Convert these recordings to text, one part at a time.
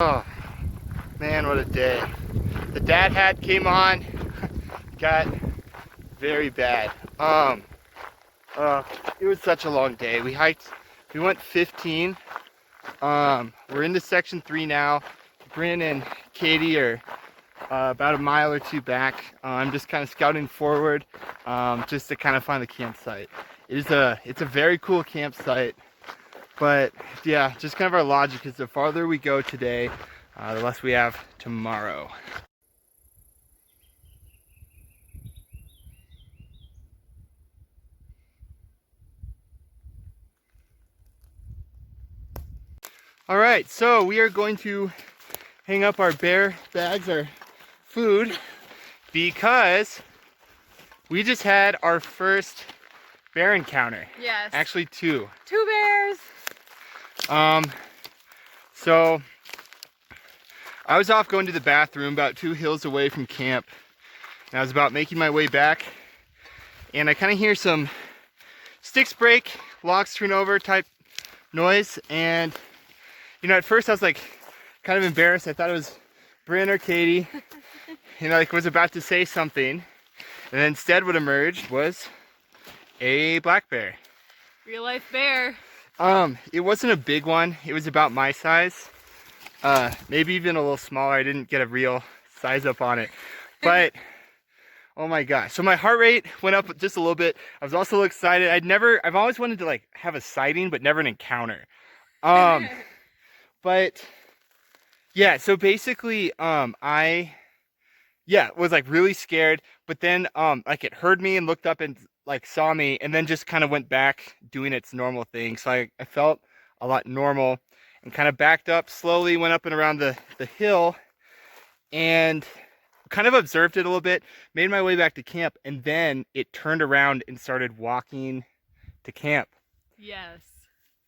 Oh man, what a day. The dad hat came on, got very bad. It was such a long day. We went 15. We're into section 3 now. Bryn and Katie are about a mile or two back. I'm just kind of scouting forward, just to kind of find the campsite. It's a very cool campsite, but yeah, just kind of our logic is the farther we go today, the less we have tomorrow. All right, so we are going to hang up our bear bags, our food, because we just had our first bear encounter. Yes. Actually, two. Two bears. So I was off going to the bathroom about 2 hills away from camp, and I was about making my way back, and I kind of hear some sticks break, logs turn over type noise, and you know, at first I was like kind of embarrassed. I thought it was Bryn or Katie, you know, like was about to say something, and then instead what emerged was a black bear. Real life bear. It wasn't a big one. It was about my size, maybe even a little smaller. I didn't get a real size up on it, but oh my gosh. So my heart rate went up just a little bit. I was also excited. I've always wanted to like have a sighting, but never an encounter. But yeah, so basically, I was like really scared, but then like it heard me and looked up and like saw me, and then just kind of went back doing its normal thing. So I felt a lot normal and kind of backed up slowly, went up and around the hill, and kind of observed it a little bit, made my way back to camp, and then it turned around and started walking to camp. Yes.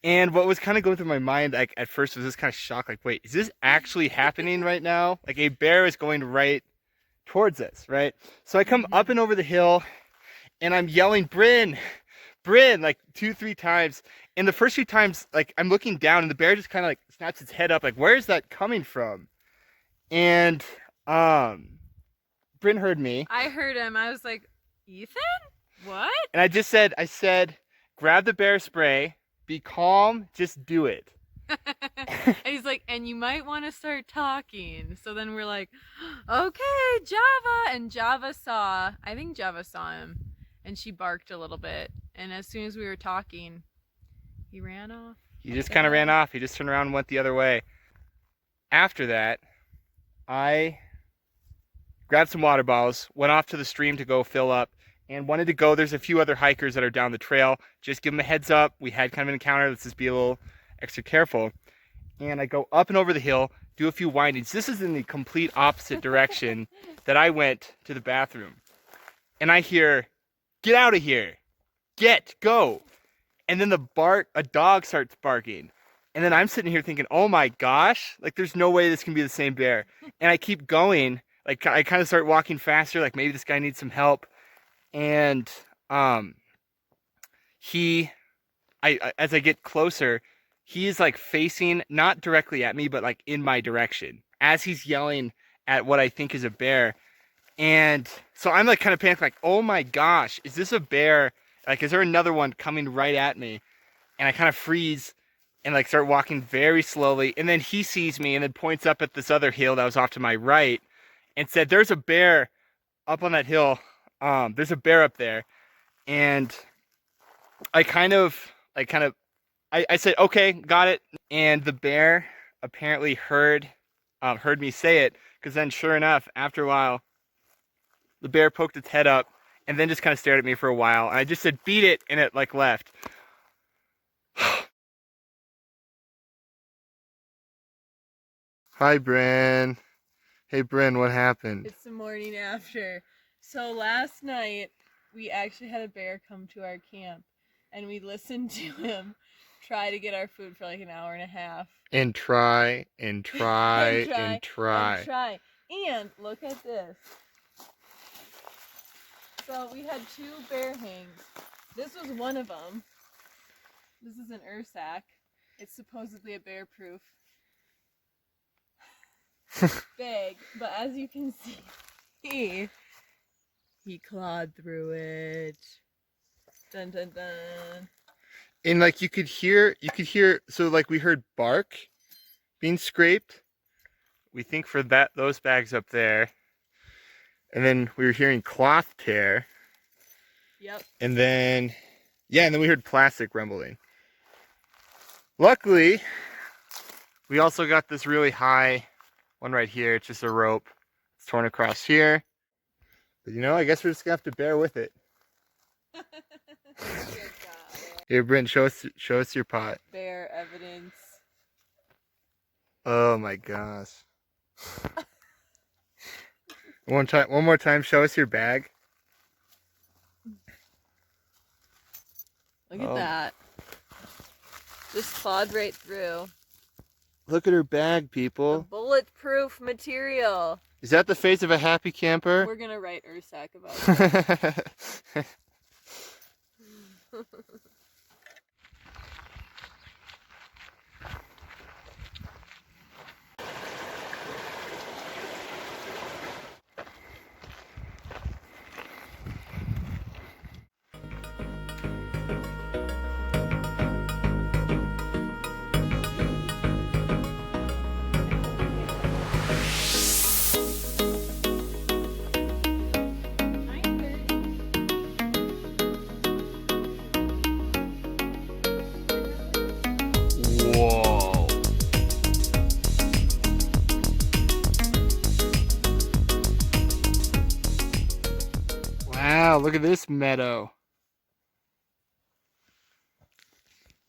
And what was kind of going through my mind, like at first, was this kind of shock, like, wait, is this actually happening right now? Like a bear is going right towards us, right? So I come up and over the hill, and I'm yelling, Bryn, Bryn, like 2-3 times. And the first few times, like I'm looking down, and the bear just kind of like snaps its head up, like, where is that coming from? And Bryn heard me. I heard him. I was like, Ethan? What? And I said, grab the bear spray. Be calm, just do it. And he's like, and you might want to start talking. So then we're like, okay, Java. And I think Java saw him, and she barked a little bit. And as soon as we were talking, he ran off. He just kind of ran off. He just turned around and went the other way. After that, I grabbed some water bottles, went off to the stream to go fill up, and wanted to go. There's a few other hikers that are down the trail. Just give them a heads up. We had kind of an encounter. Let's just be a little extra careful. And I go up and over the hill, do a few windings. This is in the complete opposite direction that I went to the bathroom. And I hear, get out of here. Go. And then a dog starts barking. And then I'm sitting here thinking, oh my gosh, like there's no way this can be the same bear. And I keep going. Like I kind of start walking faster, like maybe this guy needs some help. And as I get closer, he's like facing not directly at me, but like in my direction as he's yelling at what I think is a bear. And so I'm like kind of panicked, like, oh my gosh, is this a bear? Like, is there another one coming right at me? And I kind of freeze and like start walking very slowly. And then he sees me and then points up at this other hill that was off to my right and said, there's a bear up on that hill. There's a bear up there. And I said, okay, got it. And the bear apparently heard me say it, because then sure enough, after a while, the bear poked its head up and then just kind of stared at me for a while. And I just said, beat it, and it like left. Hi, Bryn. Hey, Bryn, what happened? It's the morning after. So last night, we actually had a bear come to our camp, and we listened to him try to get our food for like an hour and a half. And try. And look at this. So we had 2 bear hangs. This was one of them. This is an Ursac. It's supposedly a bear proof. big, but as you can see, he clawed through it. Dun dun dun. And like you could hear, so like we heard bark being scraped. We think for those bags up there. And then we were hearing cloth tear. Yep. And then, yeah, and then we heard plastic rumbling. Luckily, we also got this really high one right here. It's just a rope. It's torn across here. But you know, I guess we're just gonna have to bear with it. Here, Brent, show us your pot. Bear evidence. Oh my gosh. One more time, show us your bag. Look at that. Just clawed right through. Look at her bag, people. A bulletproof material. Is that the face of a happy camper? We're gonna write Ursak about that. Whoa. Wow, look at this meadow.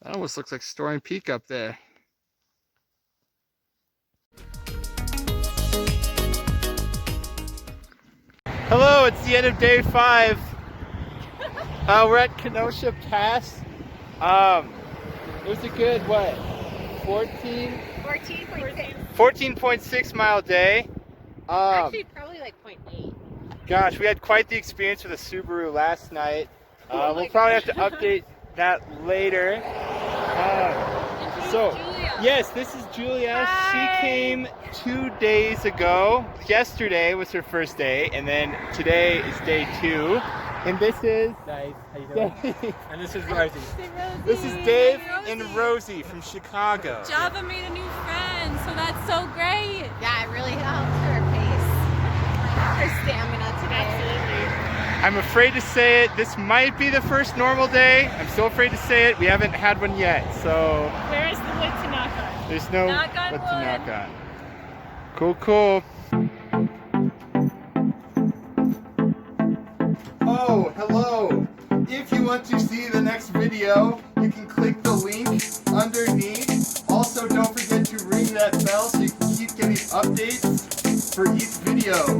That almost looks like Storing Peak up there. Hello, it's the end of day 5. We're at Kenosha Pass. It was a good, what, 14.6 mile day. Actually, probably like 0.8. Gosh, we had quite the experience with a Subaru last night. We'll probably have to update that later. Yes, this is Julia. Hi. She came 2 days ago. Yesterday was her first day, and then today is day 2. And this is Dave, how you doing? Dave. And this is Rosie. This is Dave and Rosie from Chicago. Java made a new friend, so that's so great. Yeah, it really helps her pace, her stamina today. Absolutely. I'm afraid to say it. This might be the first normal day. I'm so afraid to say it. We haven't had one yet, so Where is the wood to knock on? there's no Knock on what to wood. knock on. Cool, cool. Oh, hello. If you want to see the next video, you can click the link underneath. Also, don't forget to ring that bell so you can keep getting updates for each video.